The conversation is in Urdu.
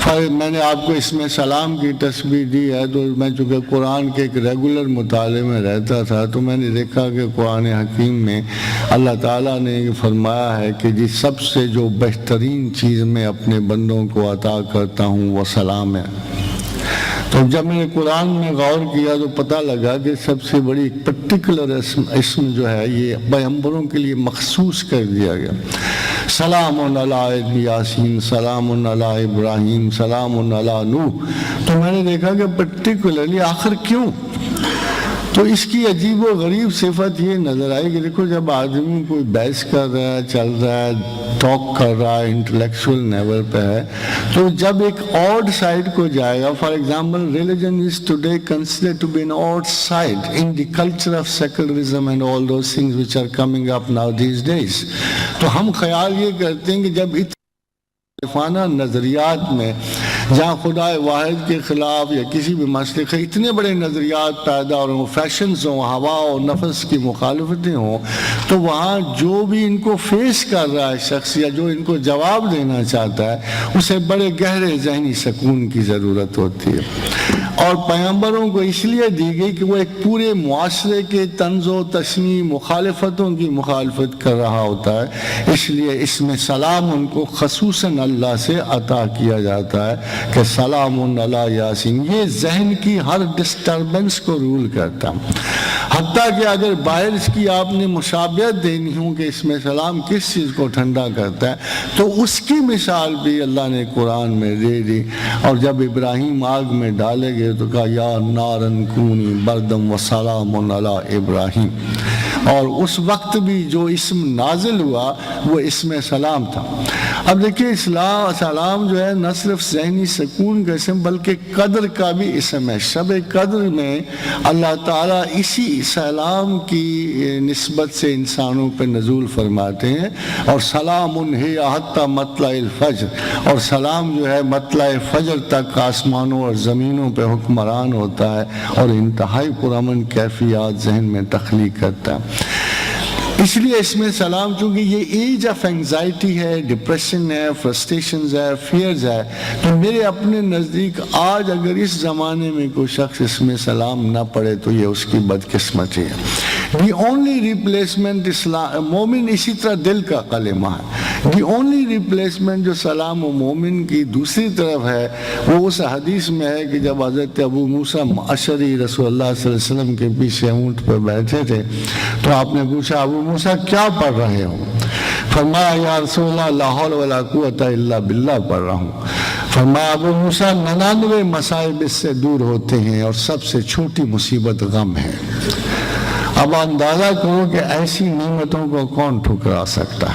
میں نے آپ کو اس میں سلام کی تسبیح دی ہے، تو میں چونکہ قرآن کے ایک ریگولر مطالعے میں رہتا تھا تو میں نے دیکھا کہ قرآن حکیم میں اللہ تعالیٰ نے فرمایا ہے کہ جی سب سے جو بہترین چیز میں اپنے بندوں کو عطا کرتا ہوں وہ سلام ہے۔ تو جب میں نے قرآن میں غور کیا تو پتہ لگا کہ سب سے بڑی پرٹیکولر اسم جو ہے یہ پیغمبروں کے لیے مخصوص کر دیا گیا، سلام علی یاسین، سلام علی ابراہیم، سلام علی نوح۔ تو میں نے دیکھا کہ پرٹیکولرلی آخر کیوں؟ تو اس کی عجیب و غریب صفت یہ نظر آئی کہ دیکھو جب آدمی کوئی بحث کر رہا ہے، چل رہا ہے، ٹاک کر رہا ہے، انٹلیکچوئل لیول پہ ہے، تو جب ایک آڈ سائڈ کو جائے گا، for example religion is today considered to be an odd side in the culture of secularism and all those things which are coming up now these days, تو ہم خیال یہ کرتے ہیں کہ جب مخالفانہ نظریات میں جہاں خدا واحد کے خلاف یا کسی بھی مسئلے کے اتنے بڑے نظریات پیدا ہو رہے ہوں، فیشنز ہوں، ہوا اور نفس کی مخالفتیں ہوں، تو وہاں جو بھی ان کو فیس کر رہا ہے شخص یا جو ان کو جواب دینا چاہتا ہے اسے بڑے گہرے ذہنی سکون کی ضرورت ہوتی ہے۔ اور پیغمبروں کو اس لیے دی گئی کہ وہ ایک پورے معاشرے کے طنز و تشنیع مخالفتوں کی مخالفت کر رہا ہوتا ہے، اس لیے اس میں سلام ان کو خصوصاً اللہ سے عطا کیا جاتا ہے کہ سلام علی یاسین، یہ ذہن کی ہر ڈسٹربنس کو رول کرتا ہے۔ حتیٰ کہ اگر باہر اس کی آپ نے مشابہت دینی ہوں کہ اس میں سلام کس چیز کو ٹھنڈا کرتا ہے تو اس کی مثال بھی اللہ نے قرآن میں دے دی۔ اور جب ابراہیم آگ میں ڈالے گئے تو کہا یا نارن کونی بردم و سلام علی ابراہیم، اور اس وقت بھی جو اسم نازل ہوا وہ اسم سلام تھا۔ اب دیکھیں سلام جو ہے نہ صرف ذہنی سکون کا اسم بلکہ قدر کا بھی اسم ہے۔ شب قدر میں اللہ تعالیٰ اسی سلام کی نسبت سے انسانوں پہ نزول فرماتے ہیں، اور سلام ہی حتی مطلع الفجر، اور سلام جو ہے مطلع فجر تک آسمانوں اور زمینوں پہ حکمران ہوتا ہے اور انتہائی پرامن کیفیات ذہن میں تخلیق کرتا ہے۔ اس لیے اس میں سلام چونکہ یہ ایج آف انگزائٹی ہے، ڈپریشن ہے، فرسٹریشنز ہے، فیئرز ہے، تو میرے اپنے نزدیک آج اگر اس زمانے میں کوئی شخص اس میں سلام نہ پڑھے تو یہ اس کی بدقسمتی ہے۔ دی اونلی ریپلیسمنٹ مومن اسی طرح دل کا کلمہ ہے، دی اونلی ریپلیسمنٹ جو سلام و مومن کی دوسری طرف ہے وہ اس حدیث میں ہے کہ جب حضرت ابو موسیٰ اشعری رسول اللہ صلی اللہ علیہ وسلم کے پیچھے اونٹ پہ بیٹھے تھے تو آپ نے پوچھا ابو موسیٰ کیا پڑھ رہے ہو؟ فرمایا یا رسول اللہ لا حول ولا قوت الا باللہ پڑھ رہا ہوں۔ فرمایا ابو موسیٰ 99 مصائب اس سے دور ہوتے ہیں اور سب سے چھوٹی مصیبت غم ہے۔ اب اندازہ کرو کہ ایسی نعمتوں کو کون ٹھکرا سکتا ہے۔